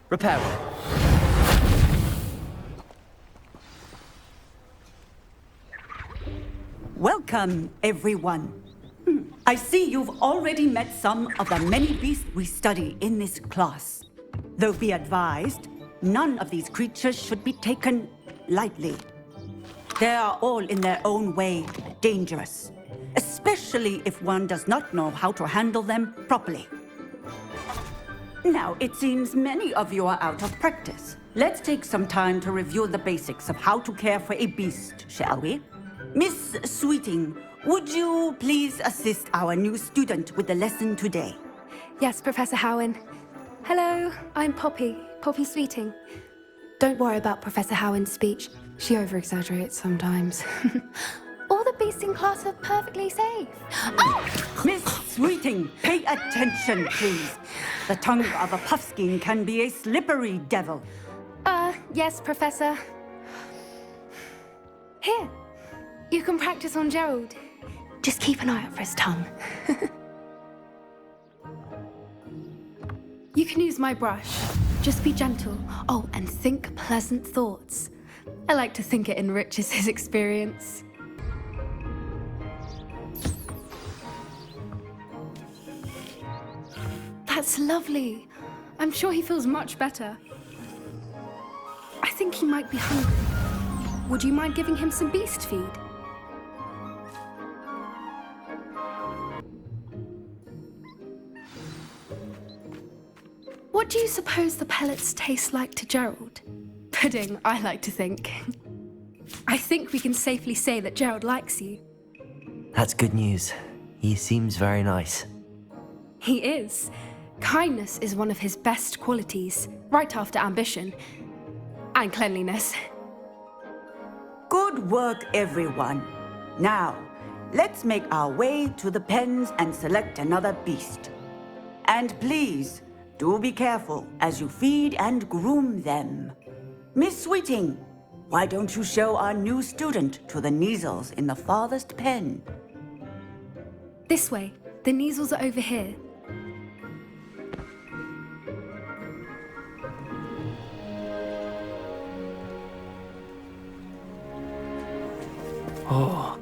Repair. Welcome, everyone. I see you've already met some of the many beasts we study in this class. Though be advised, none of these creatures should be taken lightly. They are all in their own way dangerous, especially if one does not know how to handle them properly. Now, it seems many of you are out of practice. Let's take some time to review the basics of how to care for a beast, shall we? Miss Sweeting, would you please assist our new student with the lesson today? Yes, Professor Howen. Hello, I'm Poppy Sweeting. Don't worry about Professor Howen's speech. She over-exaggerates sometimes. All the beasts in class are perfectly safe. Oh! Miss Sweeting, pay attention, please. The tongue of a puffskein can be a slippery devil. Yes, Professor. Here, you can practice on Gerald. Just keep an eye out for his tongue. You can use my brush. Just be gentle. Oh, and think pleasant thoughts. I like to think it enriches his experience. That's lovely. I'm sure he feels much better. I think he might be hungry. Would you mind giving him some beast feed? What do you suppose the pellets taste like to Gerald? Pudding, I like to think. I think we can safely say that Gerald likes you. That's good news. He seems very nice. He is. Kindness is one of his best qualities, right after ambition. And cleanliness. Good work, everyone. Now, let's make our way to the pens and select another beast. And please, do be careful as you feed and groom them. Miss Sweeting, why don't you show our new student to the Neasels in the farthest pen? This way. The Neasels are over here. Oh,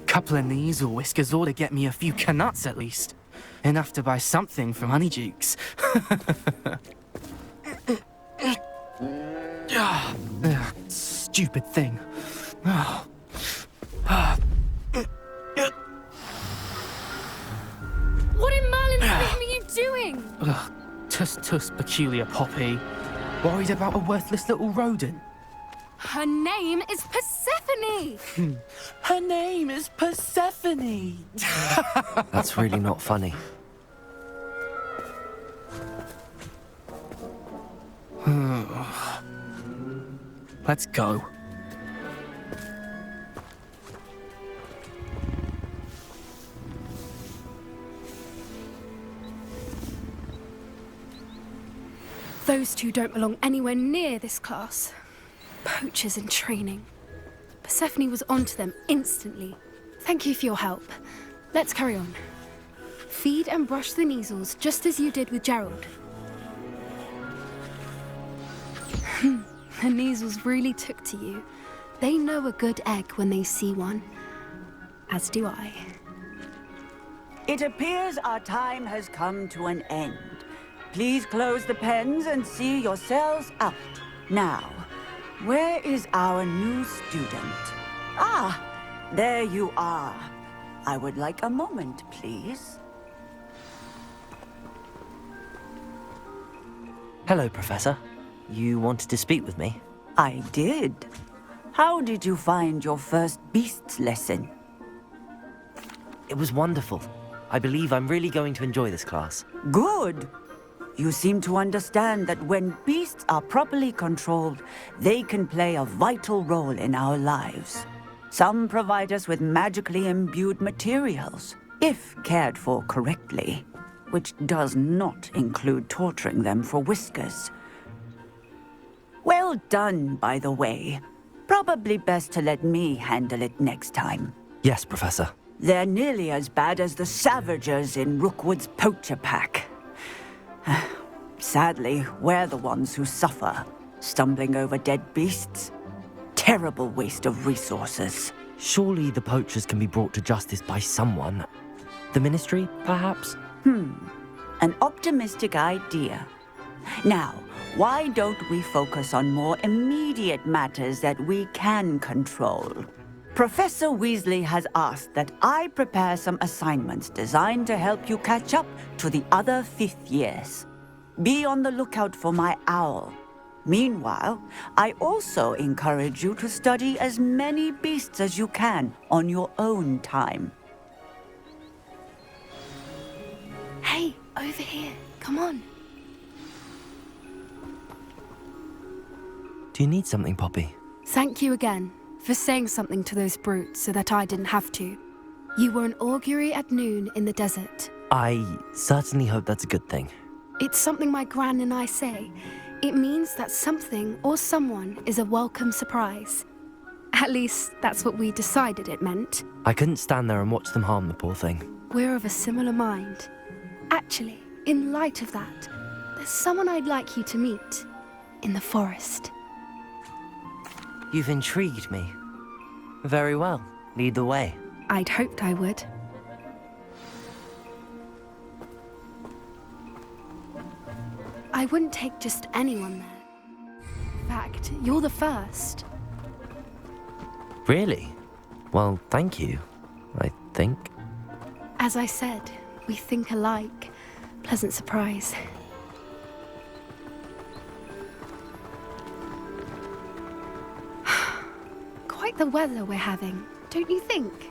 couple of Neasel whiskers ought to get me a few canuts at least. Enough to buy something from Honeydukes. Stupid thing. What in Merlin's name are you doing? Tuss, peculiar Poppy. Worried about a worthless little rodent? Her name is Persephone! Her name is Persephone! That's really not funny. Let's go. Those two don't belong anywhere near this class. Poachers in training. Persephone was onto them instantly. Thank you for your help. Let's carry on. Feed and brush the Neasels just as you did with Gerald. The Neasels really took to you. They know a good egg when they see one. As do I. It appears our time has come to an end. Please close the pens and see yourselves out. Now, where is our new student? Ah, there you are. I would like a moment, please. Hello, Professor. You wanted to speak with me? I did. How did you find your first beasts lesson? It was wonderful. I believe I'm really going to enjoy this class. Good. You seem to understand that when beasts are properly controlled, they can play a vital role in our lives. Some provide us with magically imbued materials, if cared for correctly. which does not include torturing them for whiskers. Well done, by the way. Probably best to let me handle it next time. Yes, Professor. They're nearly as bad as the Savagers in Rookwood's poacher pack. Sadly, we're the ones who suffer, stumbling over dead beasts. Terrible waste of resources. Surely the poachers can be brought to justice by someone. The Ministry, perhaps? An optimistic idea. Now, why don't we focus on more immediate matters that we can control? Professor Weasley has asked that I prepare some assignments designed to help you catch up to the other fifth years. Be on the lookout for my owl. Meanwhile, I also encourage you to study as many beasts as you can on your own time. Hey, over here. Come on. Do you need something, Poppy? Thank you again for saying something to those brutes so that I didn't have to. You were an augury at noon in the desert. I certainly hope that's a good thing. It's something my gran and I say. It means that something or someone is a welcome surprise. At least, that's what we decided it meant. I couldn't stand there and watch them harm the poor thing. We're of a similar mind. Actually, in light of that, there's someone I'd like you to meet. In the forest. You've intrigued me. Very well. Lead the way. I'd hoped I would. I wouldn't take just anyone there. In fact, you're the first. Really? Well, thank you, I think. As I said, we think alike. Pleasant surprise. Quite the weather we're having, don't you think?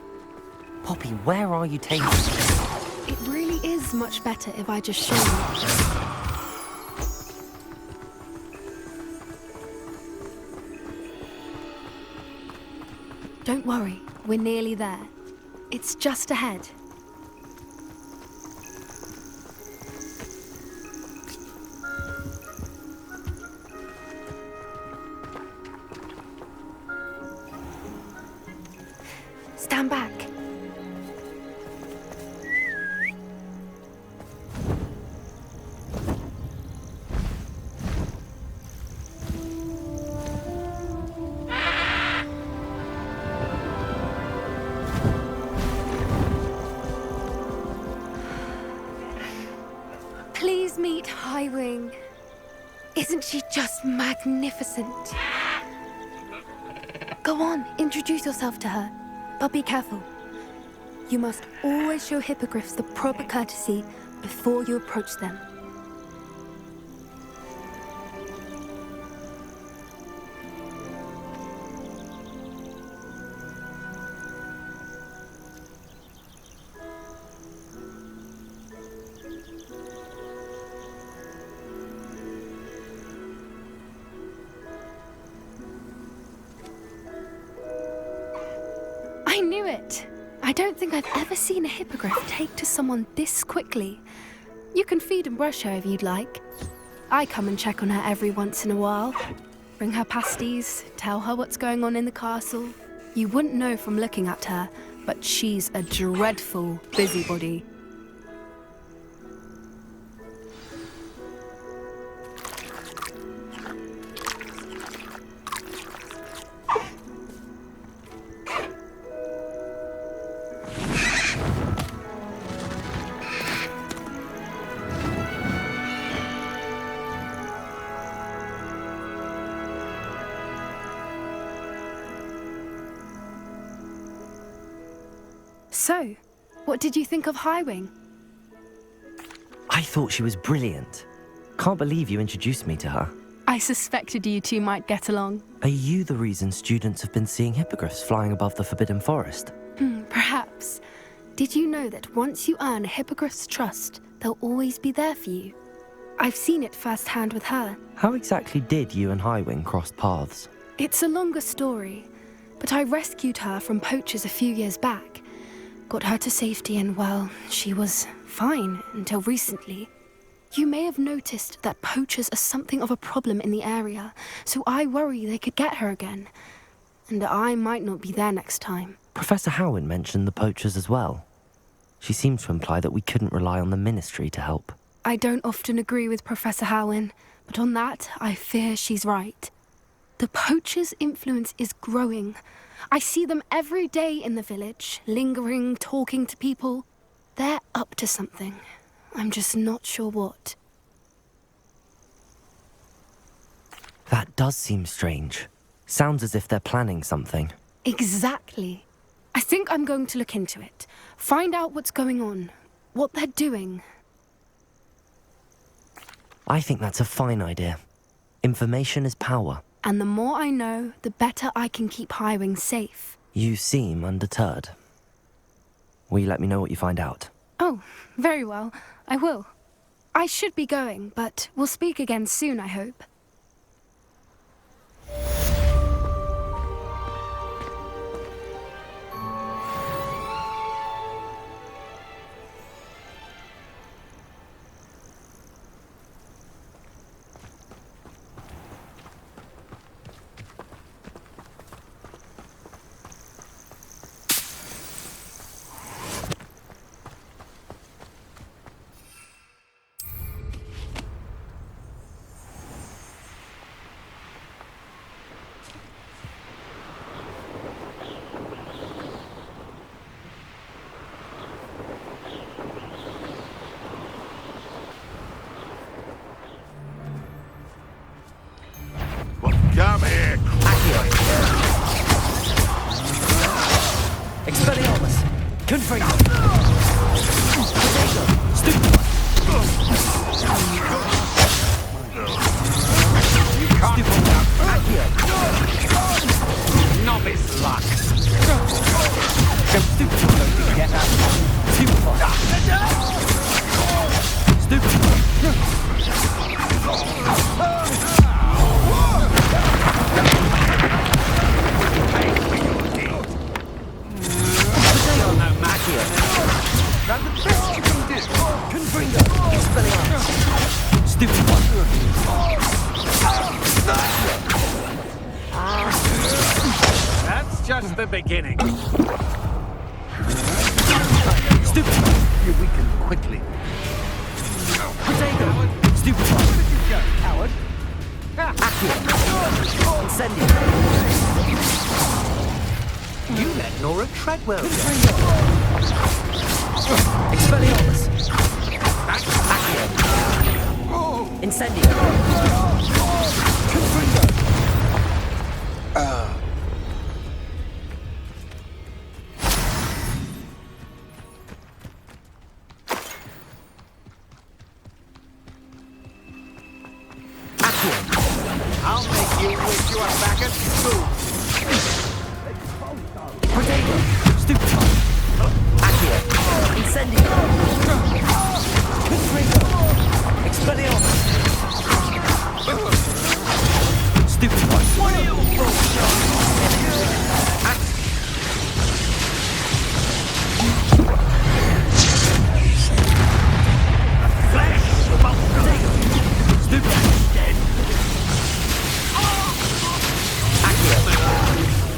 Poppy, where are you taking me? It really is much better if I just show you. Don't worry, we're nearly there. It's just ahead. Stand back. Please meet Highwing. Isn't she just magnificent? Go on, introduce yourself to her. But be careful. You must always show hippogriffs the proper courtesy before you approach them. I knew it! I don't think I've ever seen a hippogriff take to someone this quickly. You can feed and brush her if you'd like. I come and check on her every once in a while. Bring her pasties, tell her what's going on in the castle. You wouldn't know from looking at her, but she's a dreadful busybody. So, what did you think of Highwing? I thought she was brilliant. Can't believe you introduced me to her. I suspected you two might get along. Are you the reason students have been seeing hippogriffs flying above the Forbidden Forest? Perhaps. Did you know that once you earn a hippogriff's trust, they'll always be there for you? I've seen it firsthand with her. How exactly did you and Highwing cross paths? It's a longer story, but I rescued her from poachers a few years back. Got her to safety and, well, she was fine until recently. You may have noticed that poachers are something of a problem in the area, so I worry they could get her again. And I might not be there next time. Professor Howin mentioned the poachers as well. She seemed to imply that we couldn't rely on the Ministry to help. I don't often agree with Professor Howin, but on that, I fear she's right. The poachers' influence is growing. I see them every day in the village, lingering, talking to people. They're up to something. I'm just not sure what. That does seem strange. Sounds as if they're planning something. Exactly. I think I'm going to look into it. Find out what's going on, what they're doing. I think that's a fine idea. Information is power. And the more I know, the better I can keep Highwing safe. You seem undeterred. Will you let me know what you find out? Oh, very well. I will. I should be going, but we'll speak again soon, I hope. Come here! Accio! Expelliarmus! Confringo! Potato! Stupid! Stupid! Accio! Novice luck! Stupid! Get out! Stupefy! Stupefy! Now the best you can do! Confringo! Expelliarmus! Stupid one! That's just the beginning. Stupid! You weaken quickly. Potato! Stupid one! Where did you go, coward? Accio! Incendio! You let Nora Treadwell go. Confringo! Expelliarmus! Accio! Incendio! Confringo! I'll make you wish you were back at school. Potato! Stupid one! Accio! Incendio! Confringo! Expelliarmus! Stupid one! What are you bullshit? Flash! Potato! Stupid one! Dead. Accio!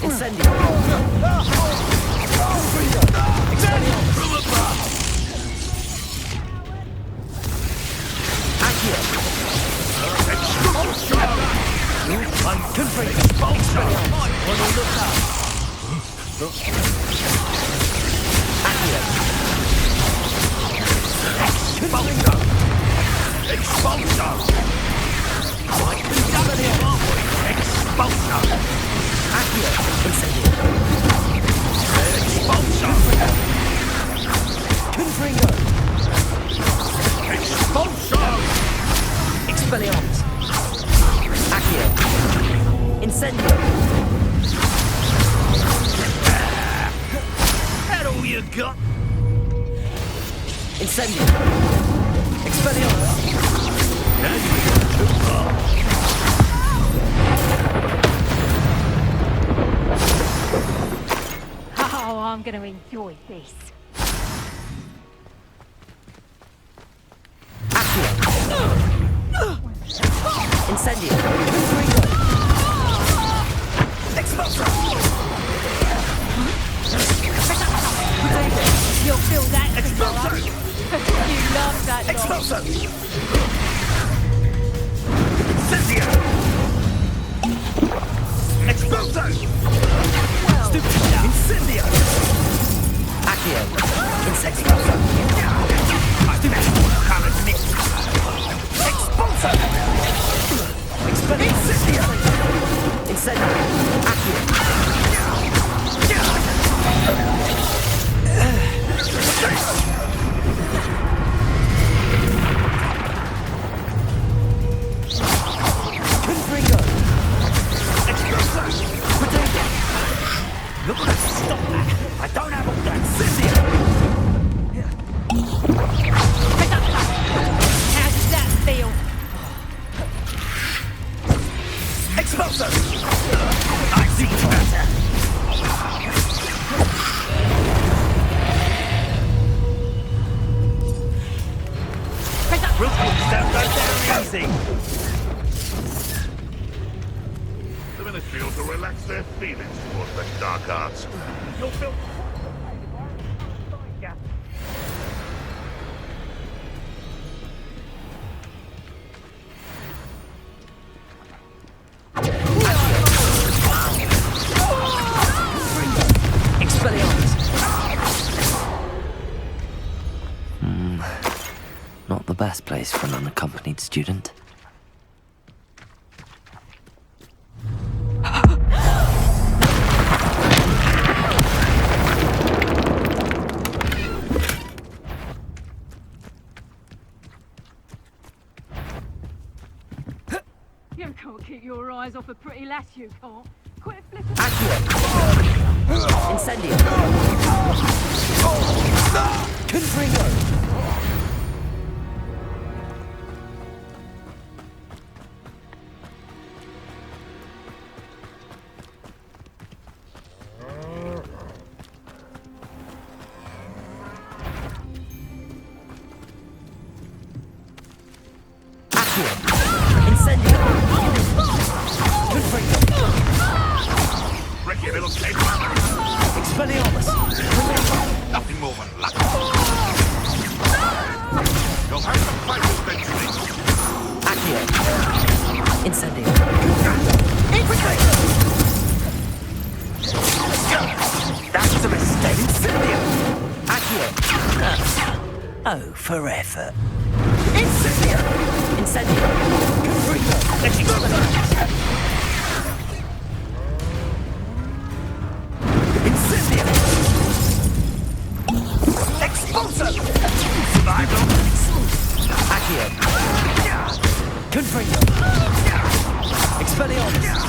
Incendio! Confringo! Expelliarmus! From above. Accio! Confringo! Expelliarmus! On the lookout! Accio! Confringo! Expulsor! Expulsor! Accio! Incendio! Expulsor! Confringo! Expulsor! Expelliarmus! Accio! Incendio! That all you got? Incendio! Expelliarmus! Now you've gone too far. Oh, I'm going to enjoy this. Incendio! Expulsor! You'll feel that Expulsor! You love that dog. Expulsor! Incendio! Expulsor! Stupid shot! Incendio! Accio! Insexpulsor! Stupid Expulsor! Incendio! Incendio! Accio! Confringo! Expulsor! Potato! Look at us, stop that! I don't have all that! Incendio! How does that feel? Expulsor! I see better! We'll put that down easy! The Ministry ought to relax their feelings towards the dark arts. You'll feel... Not the best place for an unaccompanied student. You can't keep your eyes off a pretty lass, you can't. Quit flipping. Incendio! Confringo! Incendio! Confringo! Ricky, little cake. Expelliarmus! Nothing more than luck. You'll have to fight eventually. Accio! Incendio! That's a mistake! Incendio! Accio! Oh, for effort. Incendio! Incendio! Confringo! Expulsor! Incendio! Expulsor! Accio! Confringo! Expelliarmus!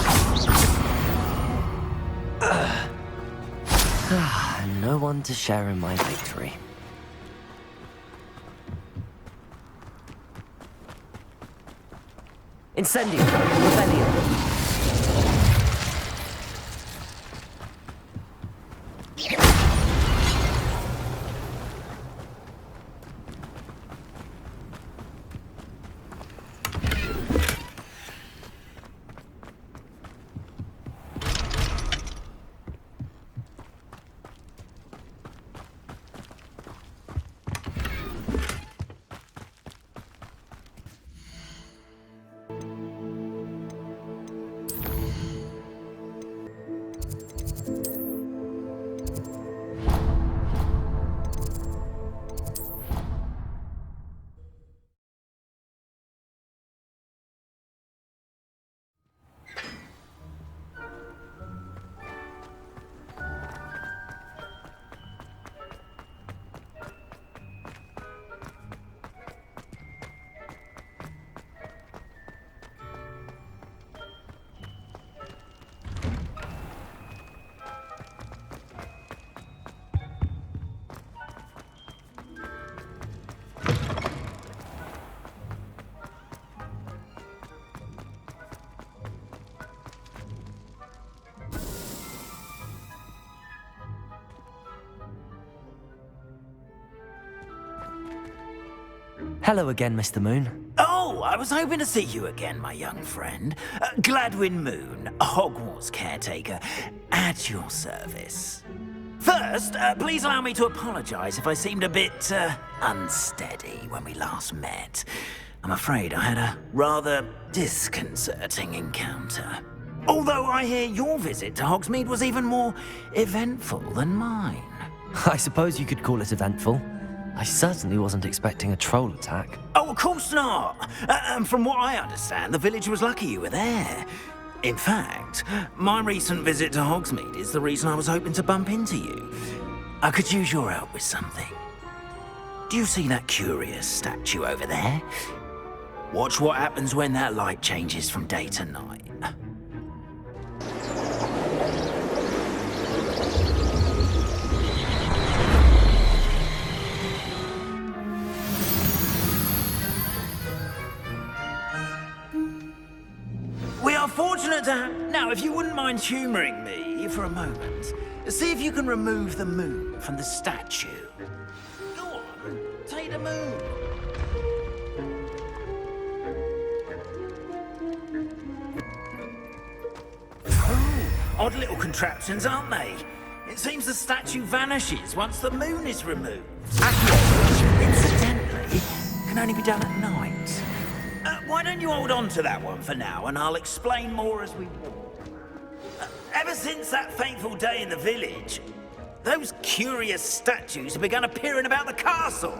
No one to share in my victory. Incendio! Rebellion! Hello again, Mr. Moon. Oh, Oh, I was hoping to see you again, my young friend. Gladwin Moon, Hogwarts caretaker, at your service. First, please allow me to apologize if I seemed a bit, unsteady when we last met. I'm afraid I had a rather disconcerting encounter. Although I hear your visit to Hogsmeade was even more eventful than mine. I suppose you could call it eventful. I certainly wasn't expecting a troll attack. Oh, of course not. From what I understand, the village was lucky you were there. In fact, my recent visit to Hogsmeade is the reason I was hoping to bump into you. I could use your help with something. Do you see that curious statue over there? Watch what happens when that light changes from day to night. We are fortunate to have... Now, if you wouldn't mind humouring me for a moment, see if you can remove the moon from the statue. Go on, take the moon. Oh, odd little contraptions, aren't they? It seems the statue vanishes once the moon is removed. Incidentally, can only be done at night. Why don't you hold on to that one for now, and I'll explain more as we walk. Ever since that fateful day in the village, those curious statues have begun appearing about the castle.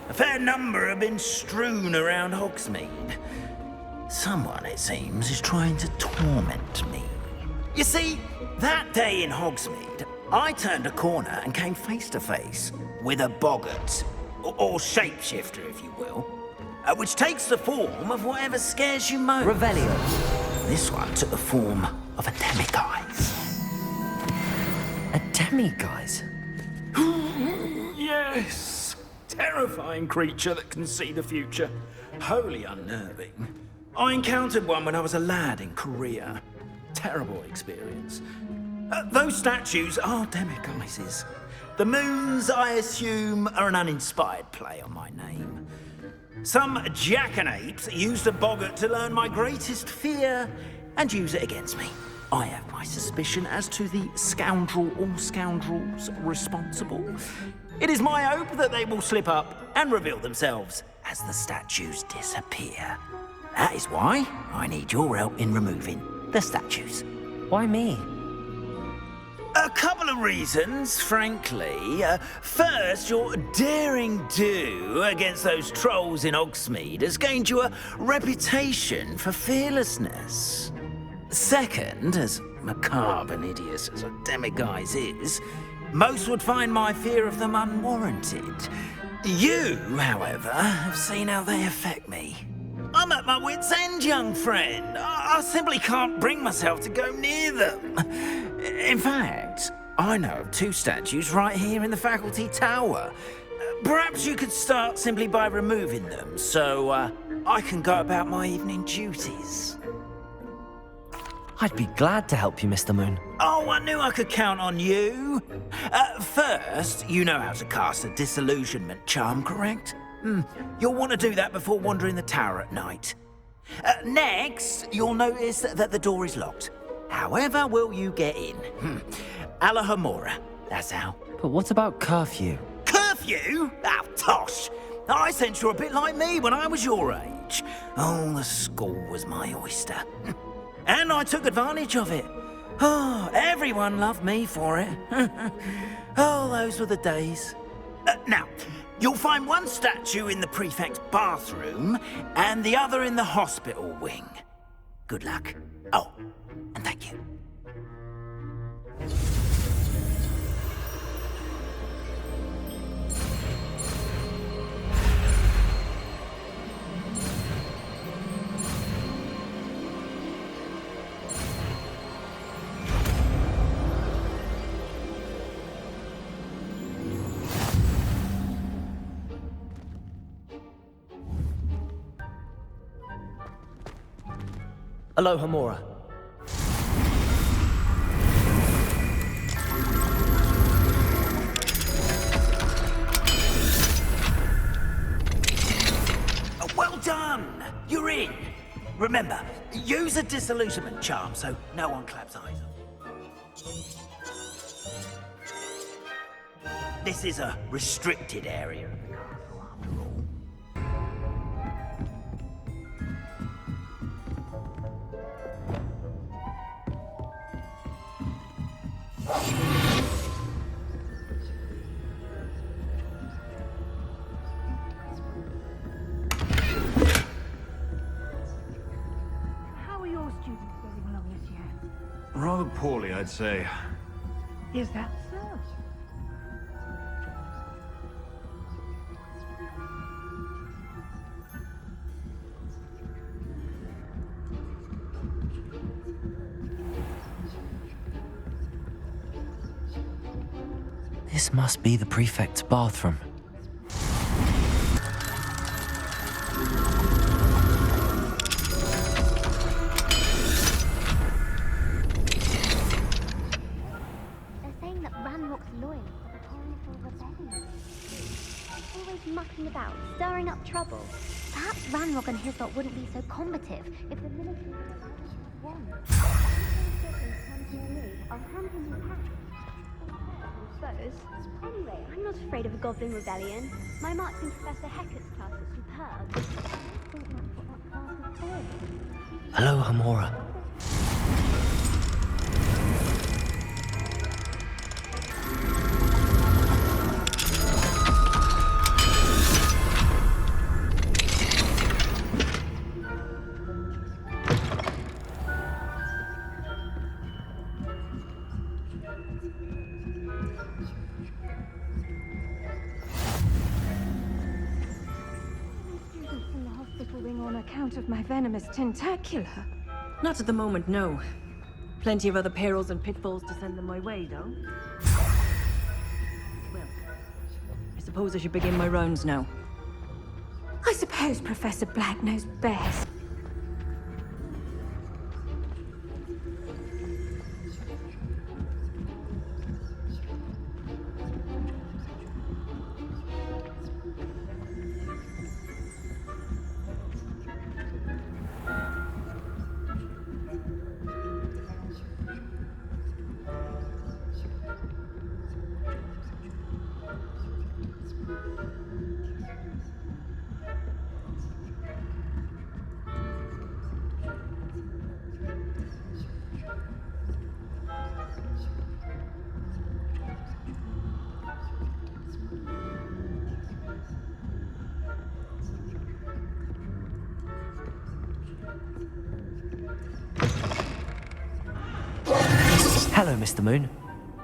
A fair number have been strewn around Hogsmeade. Someone, it seems, is trying to torment me. You see, that day in Hogsmeade, I turned a corner and came face to face with a boggart, or shapeshifter, if you will. Which takes the form of whatever scares you most. Revelio. This one took the form of a demiguise. A demiguise? Yes! Terrifying creature that can see the future. Wholly unnerving. I encountered one when I was a lad in Korea. Terrible experience. Those statues are demiguises. The moons, I assume, are an uninspired play on my name. Some jackanapes used a boggart to learn my greatest fear and use it against me. I have my suspicion as to the scoundrel or scoundrels responsible. It is my hope that they will slip up and reveal themselves as the statues disappear. That is why I need your help in removing the statues. Why me? A couple of reasons, frankly. First, your daring do against those trolls in Hogsmeade has gained you a reputation for fearlessness. Second, as macabre and hideous as a demiguise is, most would find my fear of them unwarranted. You, however, have seen how they affect me. I'm at my wit's end, young friend. I simply can't bring myself to go near them. In fact, I know of two statues right here in the faculty tower. Perhaps you could start simply by removing them, so I can go about my evening duties. I'd be glad to help you, Mr. Moon. Oh, I knew I could count on you. First, you know how to cast a disillusionment charm, correct? You'll want to do that before wandering the tower at night. Next, you'll notice that the door is locked. However will you get in? Alahomora, that's how. But what about curfew? Curfew? Oh, tosh. I sense you're a bit like me when I was your age. Oh, the school was my oyster. And I took advantage of it. Oh, everyone loved me for it. Oh, those were the days. Now, you'll find one statue in the prefect's bathroom and the other in the hospital wing. Good luck. Oh, and thank you. Alohomora. Well done! in! Remember, use a disillusionment charm so no one claps eyes on. This is a restricted area of the castle, after all. How are your students getting along this year? Rather poorly, I'd say. Is that so? This must be the prefect's bathroom. They're saying that Ranrock's loyal to the Torrential Rebellion. Always mucking about, stirring up trouble. Perhaps Ranrock and his lot wouldn't be so combative if the military were allowed to have won. I'll hand him the pack. Suppose. Anyway, I'm not afraid of a goblin rebellion. My marching Professor Hecat's class is superb. I think that's what that class is for. Hello, Hamora. Students in the hospital wing on account of my venomous tentacular? Not at the moment, no. Plenty of other perils and pitfalls to send them my way, though. Well, I suppose I should begin my rounds now. I suppose Professor Black knows best. Hello, Mr. Moon.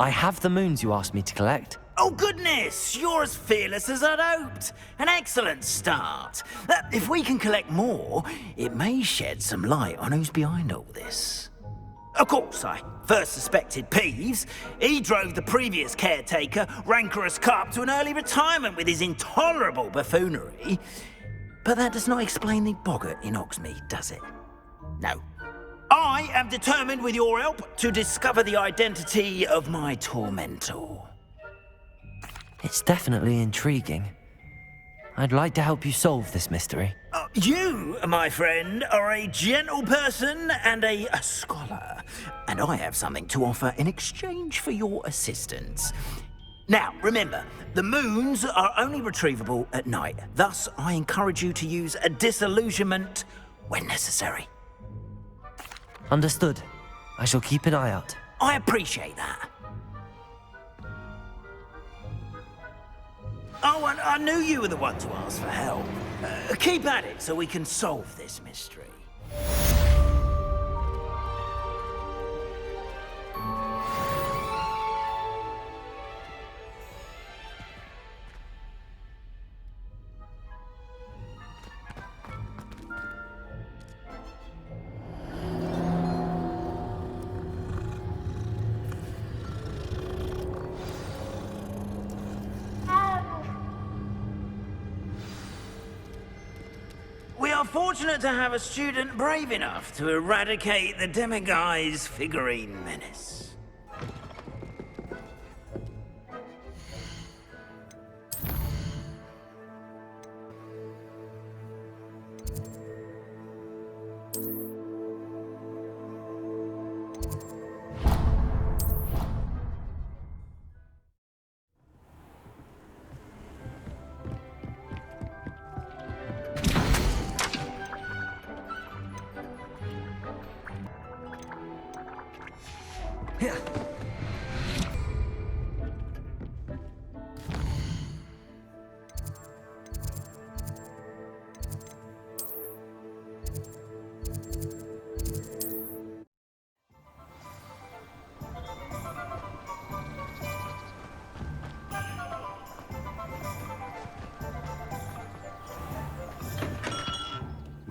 I have the moons you asked me to collect. Oh goodness, you're as fearless as I'd hoped. An excellent start. If we can collect more, it may shed some light on who's behind all this. Of course, I first suspected Peeves. He drove the previous caretaker, Rancorous Carp, to an early retirement with his intolerable buffoonery. But that does not explain the boggart in Hogsmeade, does it? No. I am determined, with your help, to discover the identity of my tormentor. It's definitely intriguing. I'd like to help you solve this mystery. You, my friend, are a gentle person and a scholar, and I have something to offer in exchange for your assistance. Now, remember, the moons are only retrievable at night. Thus, I encourage you to use a disillusionment when necessary. Understood. I shall keep an eye out. I appreciate that. Oh, and I knew you were the one to ask for help. Keep at it so we can solve this mystery. We are fortunate to have a student brave enough to eradicate the Demiguise figurine menace.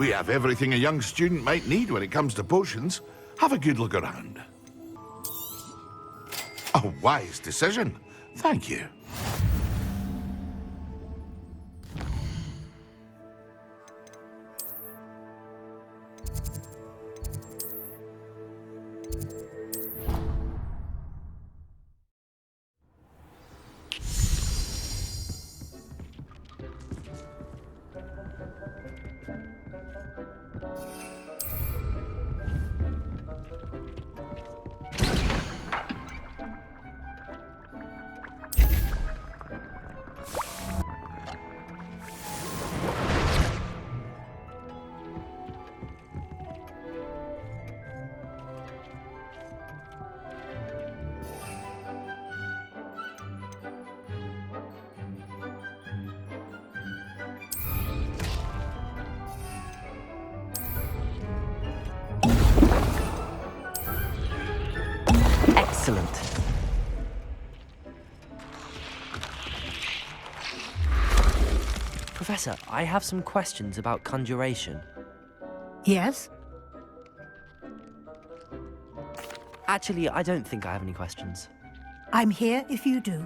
We have everything a young student might need when it comes to potions. Have a good look around. A wise decision. Thank you. Excellent. Professor, I have some questions about conjuration. Yes? Actually, I don't think I have any questions. I'm here if you do.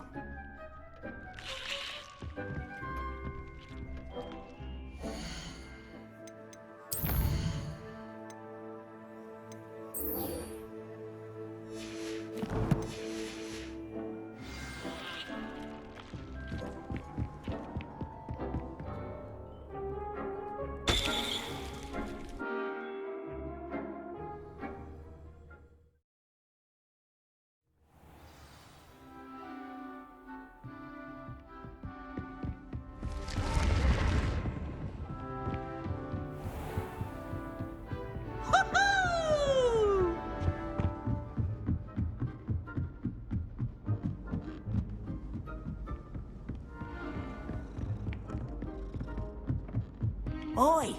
Oi!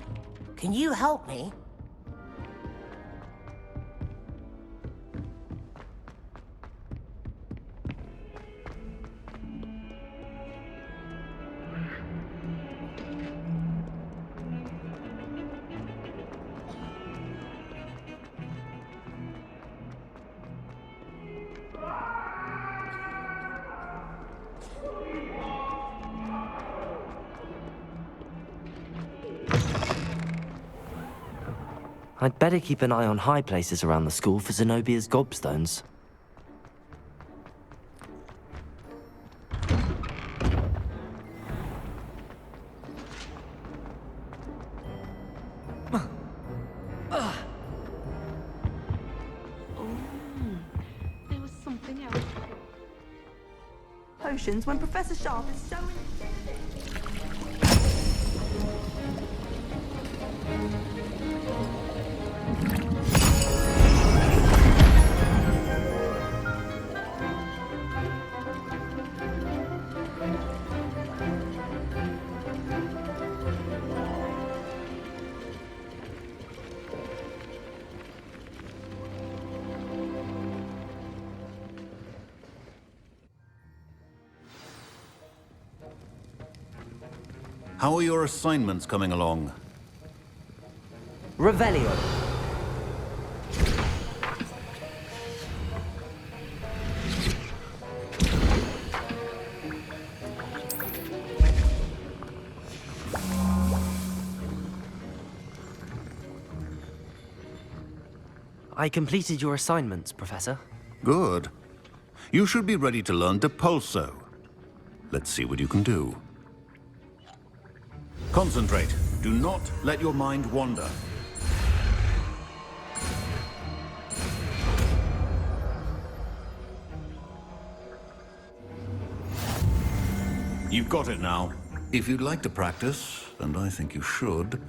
Can you help me? I'd better keep an eye on high places around the school for Zenobia's gobstones. There was something else. Potions when Professor Sharp is so... How are your assignments coming along? Revelio. I completed your assignments, Professor. Good. You should be ready to learn Depulso. Let's see what you can do. Concentrate. Do not let your mind wander. You've got it now. If you'd like to practice, and I think you should,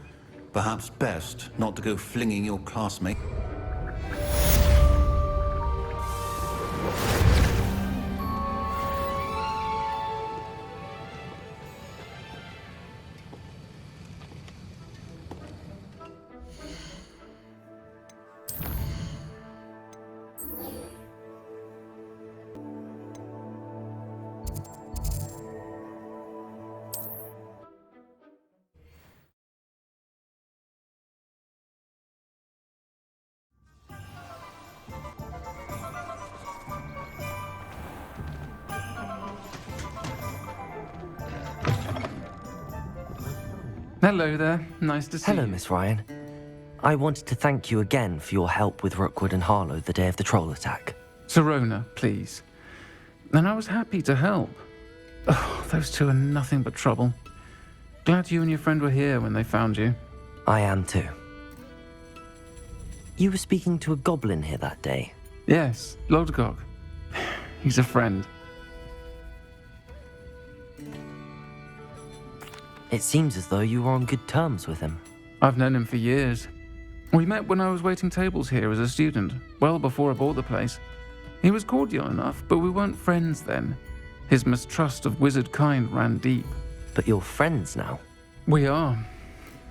perhaps best not to go flinging your classmate. Hello there. Nice to see you. Hello, Miss Ryan. I wanted to thank you again for your help with Rookwood and Harlow the day of the troll attack. Sirona, please. And I was happy to help. Oh, those two are nothing but trouble. Glad you and your friend were here when they found you. I am too. You were speaking to a goblin here that day. Yes, Lodgok. He's a friend. It seems as though you were on good terms with him. I've known him for years. We met when I was waiting tables here as a student, well before I bought the place. He was cordial enough, but we weren't friends then. His mistrust of wizard kind ran deep. But you're friends now? We are.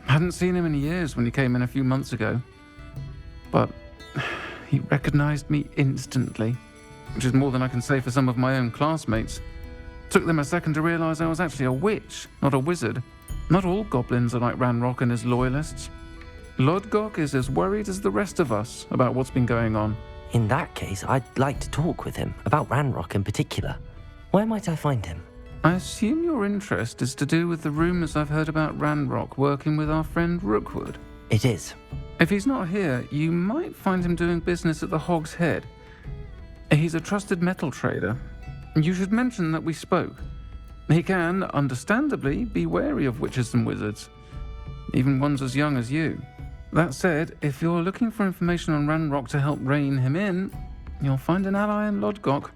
Hadn't seen him in years when he came in a few months ago. But he recognized me instantly, which is more than I can say for some of my own classmates. Took them a second to realize I was actually a witch, not a wizard. Not all goblins are like Ranrock and his loyalists. Lodgok is as worried as the rest of us about what's been going on. In that case, I'd like to talk with him, about Ranrock in particular. Where might I find him? I assume your interest is to do with the rumors I've heard about Ranrock working with our friend Rookwood. It is. If he's not here, you might find him doing business at the Hog's Head. He's a trusted metal trader. You should mention that we spoke. He can, understandably, be wary of witches and wizards, even ones as young as you. That said, if you're looking for information on Ranrock to help rein him in, you'll find an ally in Lodgok.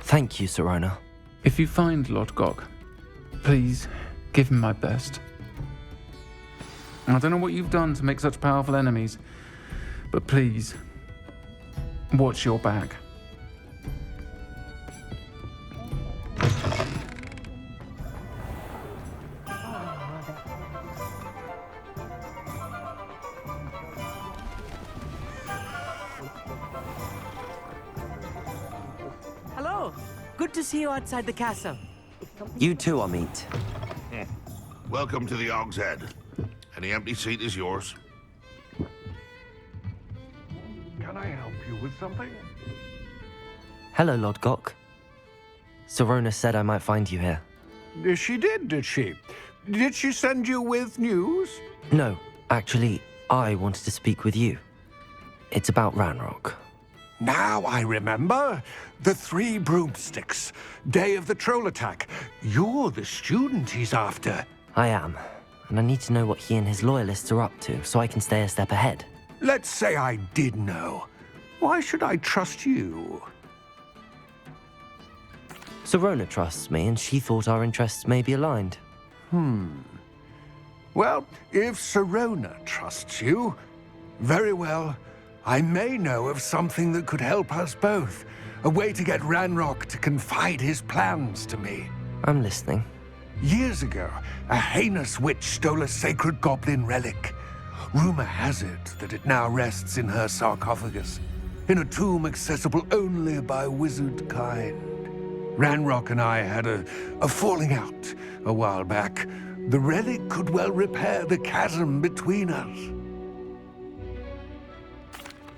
Thank you, Sirona. If you find Lodgok, please give him my best. I don't know what you've done to make such powerful enemies, but please, watch your back. Hello. Good to see you outside the castle. You too, Amit. Welcome to the Hog's Head. Any empty seat is yours. Can I help you with something? Hello, Lodgok. Sirona said I might find you here. She did she? Did she send you with news? No, actually, I wanted to speak with you. It's about Ranrock. Now I remember. The 3 broomsticks. Day of the troll attack. You're the student he's after. I am, and I need to know what he and his loyalists are up to so I can stay a step ahead. Let's say I did know. Why should I trust you? Sirona trusts me, and she thought our interests may be aligned. Well, if Sirona trusts you, very well. I may know of something that could help us both. A way to get Ranrock to confide his plans to me. I'm listening. Years ago, a heinous witch stole a sacred goblin relic. Rumor has it that it now rests in her sarcophagus, in a tomb accessible only by wizard kind. Ranrock and I had a falling out a while back. The relic could well repair the chasm between us.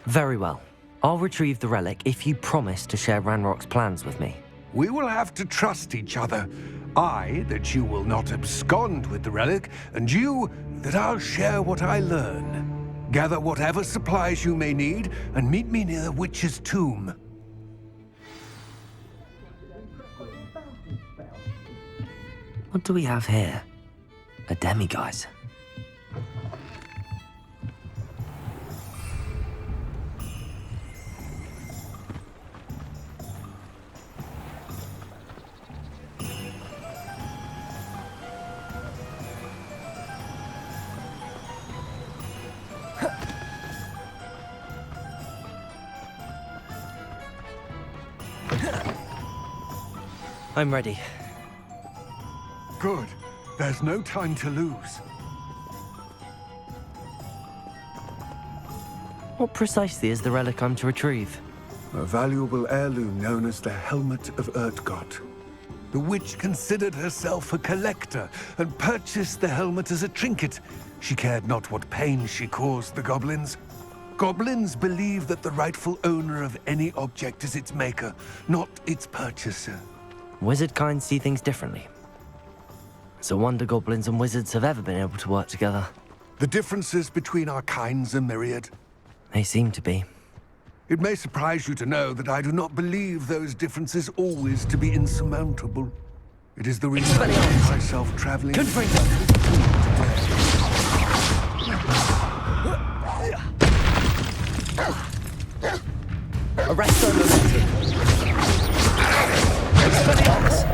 Very well. I'll retrieve the relic if you promise to share Ranrock's plans with me. We will have to trust each other. I, that you will not abscond with the relic, and you, that I'll share what I learn. Gather whatever supplies you may need, and meet me near the witch's tomb. What do we have here? A demiguise. I'm ready. Good. There's no time to lose. What precisely is the relic I'm to retrieve? A valuable heirloom known as the Helmet of Urtgot. The witch considered herself a collector and purchased the helmet as a trinket. She cared not what pain she caused the goblins. Goblins believe that the rightful owner of any object is its maker, not its purchaser. Wizard kind see things differently. It's a wonder goblins and wizards have ever been able to work together. The differences between our kinds are myriad. They seem to be. It may surprise you to know that I do not believe those differences always to be insurmountable. It is the reason I find myself traveling. Arrest our momentum. Expelliarmus!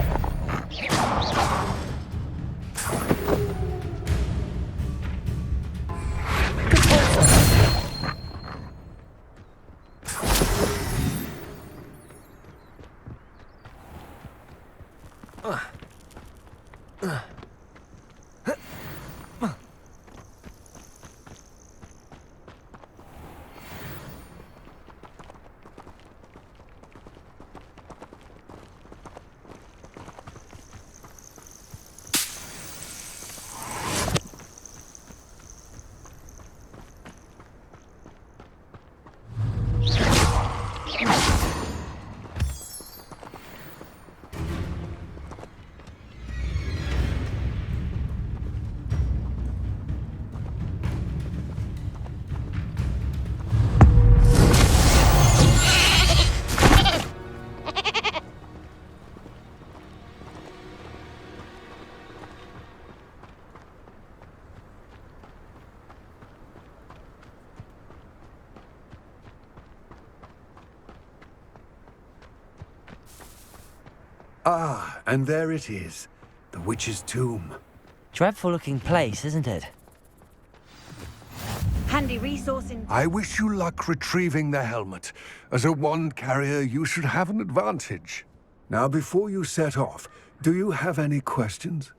Ah, and there it is. The witch's tomb. Dreadful looking place, isn't it? Handy resource in... I wish you luck retrieving the helmet. As a wand carrier, you should have an advantage. Now, before you set off, do you have any questions?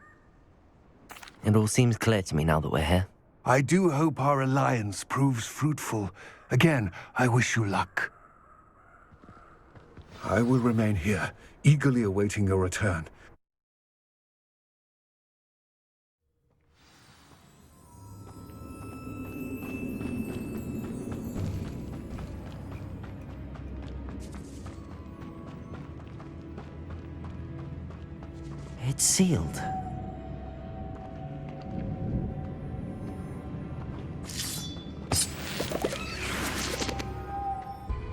It all seems clear to me now that we're here. I do hope our alliance proves fruitful. Again, I wish you luck. I will remain here, eagerly awaiting your return. It's sealed.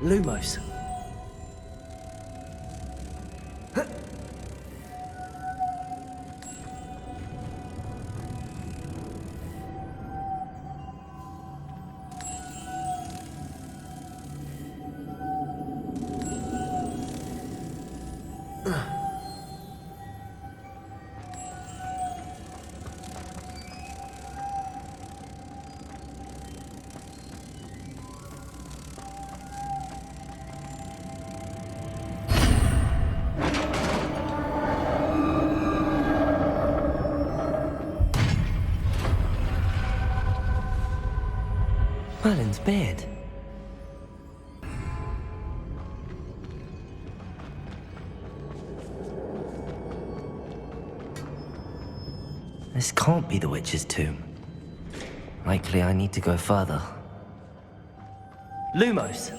Lumos. Merlin's beard. This can't be the witch's tomb. Likely I need to go further. Lumos!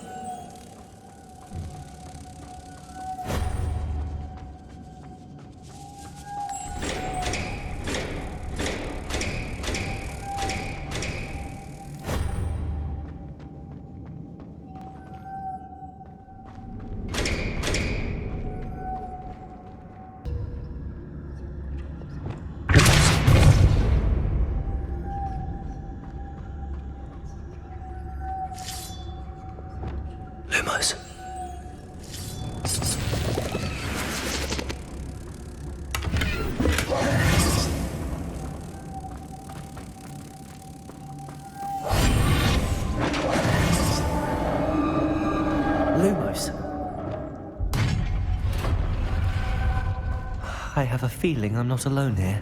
Lumos. Lumos. I have a feeling I'm not alone here.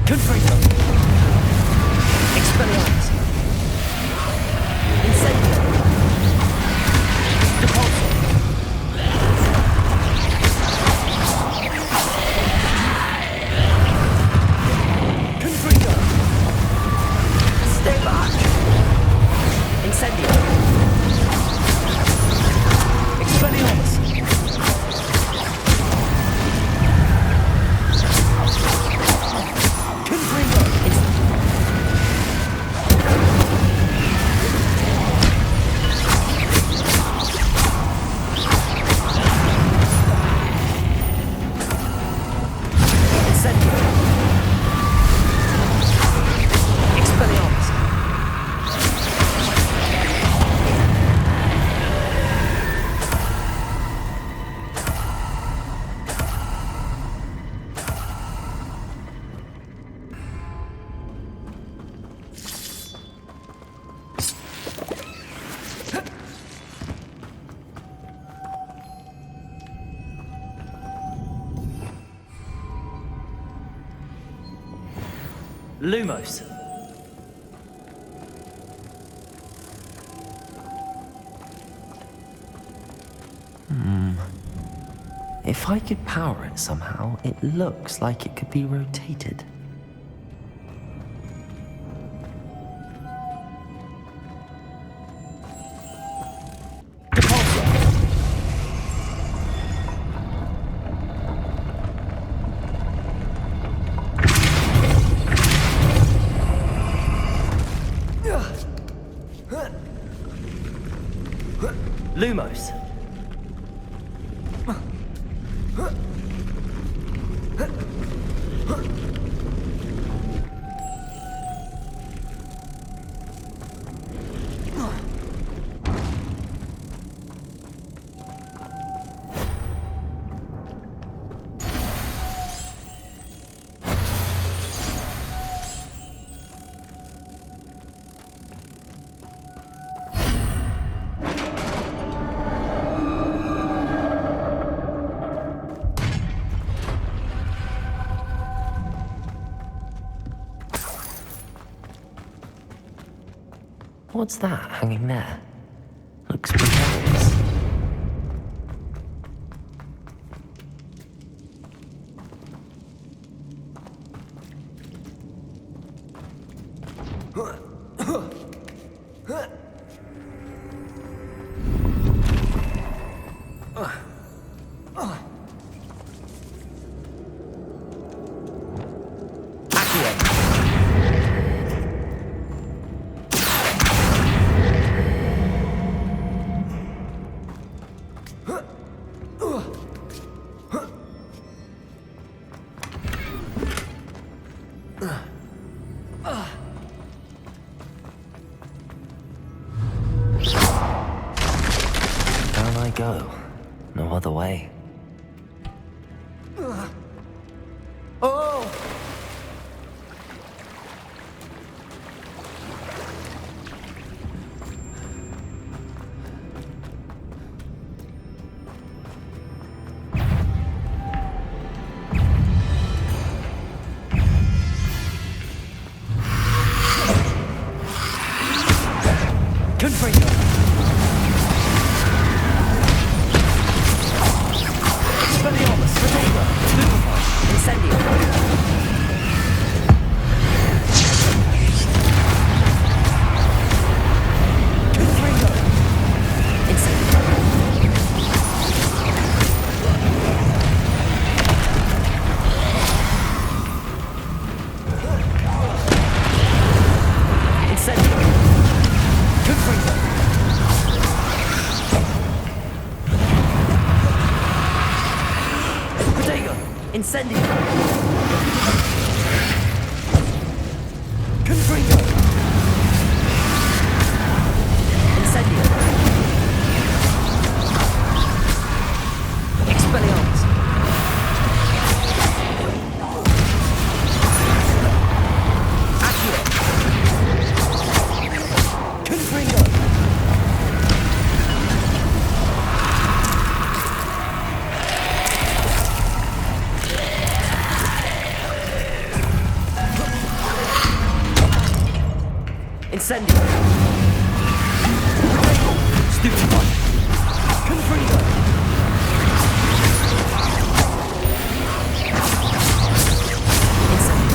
Confringo! Expelliarmus! Incendio! Depulso! Confringo! Stay back! Incendio! Lumos. If I could power it somehow, it looks like it could be rotated. Lumos. What's that hanging there? Looks precarious. Down I go. No other way. Oh! Confringo! Expelliarmus, Potato, Stupefy, Incendio. Confringo! Incendio. Incendio. Confringo. Potato. Incendio. Confringo. Incendio. Expelliarmus. Accio. Confringo. Incendio. Stupefy. Confringo. Incendio.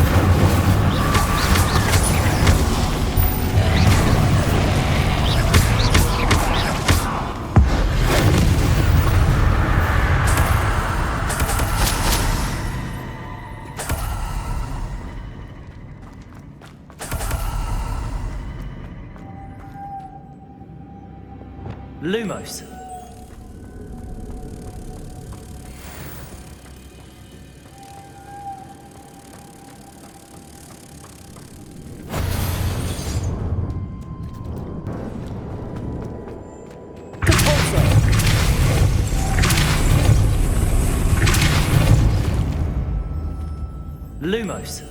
Lumos. Compulso. Lumos.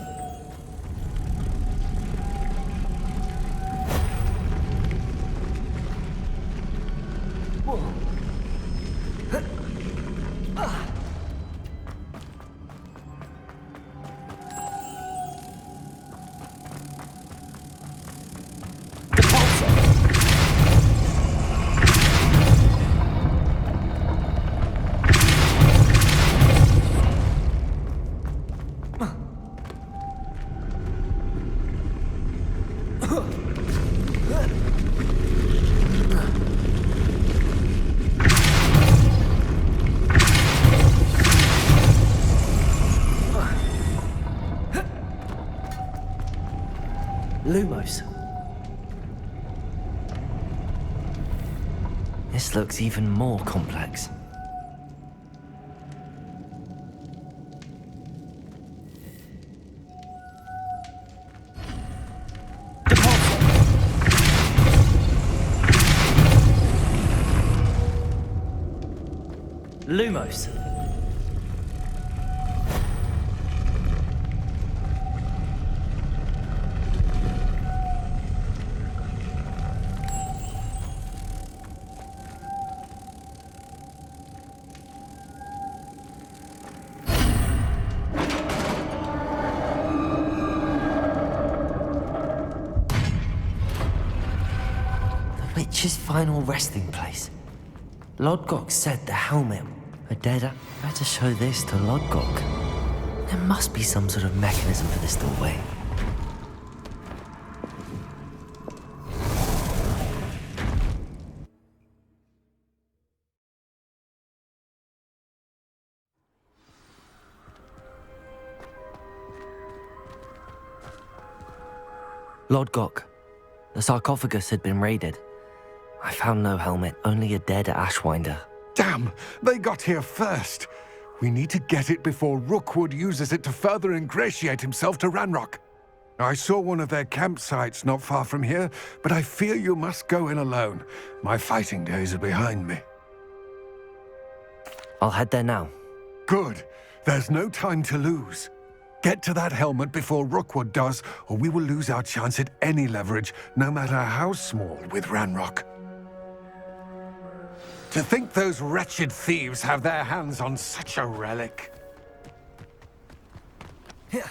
Lumos. This looks even more complex. Lumos. The witch's final resting place. Lodgok said the helmet. A dead. Better show this to Lodgok. There must be some sort of mechanism for this doorway. Lodgok. The sarcophagus had been raided. I found no helmet, only a dead Ashwinder. Damn! They got here first! We need to get it before Rookwood uses it to further ingratiate himself to Ranrock. I saw one of their campsites not far from here, but I fear you must go in alone. My fighting days are behind me. I'll head there now. Good. There's no time to lose. Get to that helmet before Rookwood does, or we will lose our chance at any leverage, no matter how small, with Ranrock. To think those wretched thieves have their hands on such a relic. Here.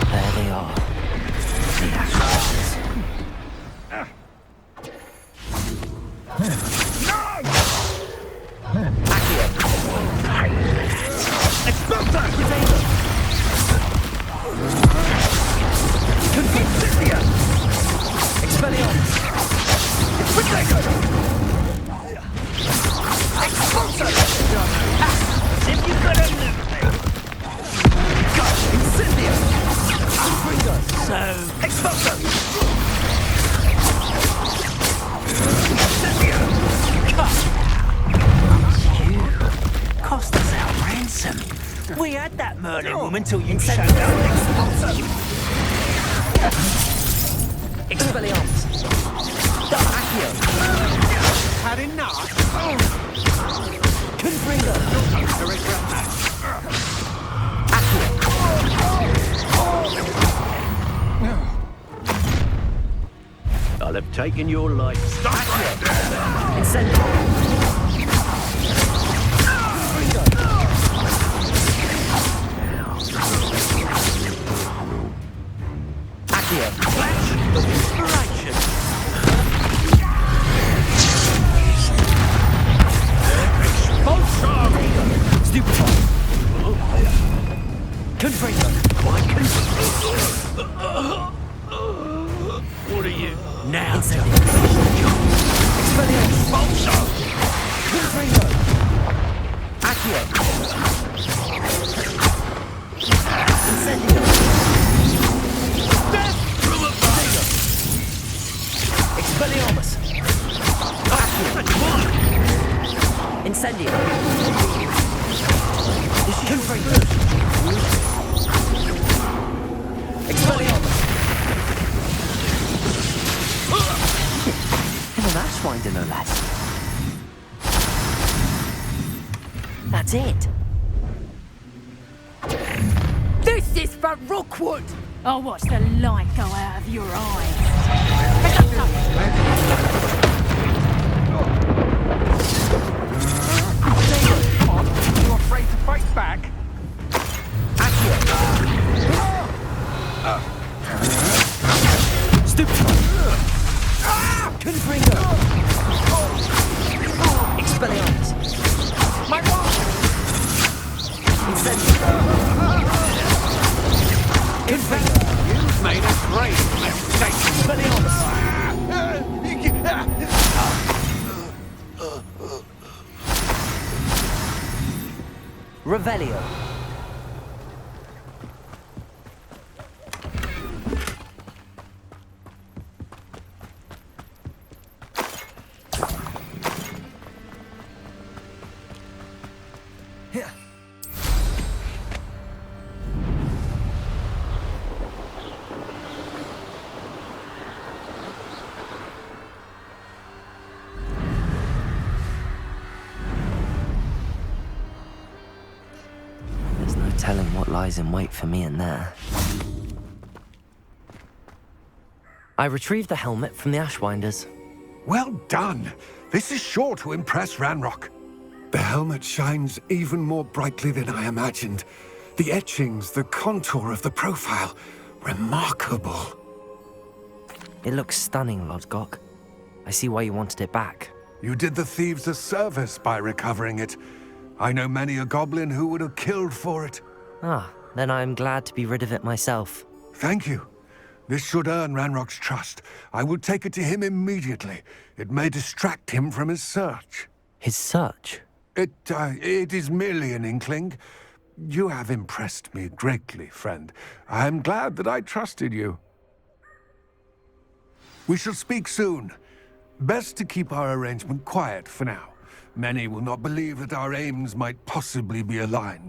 There they are. The Ashwinders. Cost us our ransom. We had that Merlin woman till you showed up. Expelliarmus. Accio. Had enough? Confringo. I'll have taken your life. Stop right there! Incendio. Accio. Flash of inspiration. Expulsion! Stupefy. Confringo. What are you? Now, Expulsion! Confringo. Accio. Incendio. Death from above! Expelliarmus. Accio. Incendio. Confringo. Expelliarmus. An Ashwinder, no less. That's it. This is for Rookwood! I'll watch the light go out of your eyes. You afraid to fight back? Stupefy. Confringo. Expelliarmus. Revelio. Telling what lies in wait for me in there. I retrieved the helmet from the Ashwinders. Well done. This is sure to impress Ranrock. The helmet shines even more brightly than I imagined. The etchings, the contour of the profile, remarkable. It looks stunning, Lodgok. I see why you wanted it back. You did the thieves a service by recovering it. I know many a goblin who would have killed for it. Ah, then I am glad to be rid of it myself. Thank you. This should earn Ranrock's trust. I will take it to him immediately. It may distract him from his search. His search? It is merely an inkling. You have impressed me greatly, friend. I am glad that I trusted you. We shall speak soon. Best to keep our arrangement quiet for now. Many will not believe that our aims might possibly be aligned.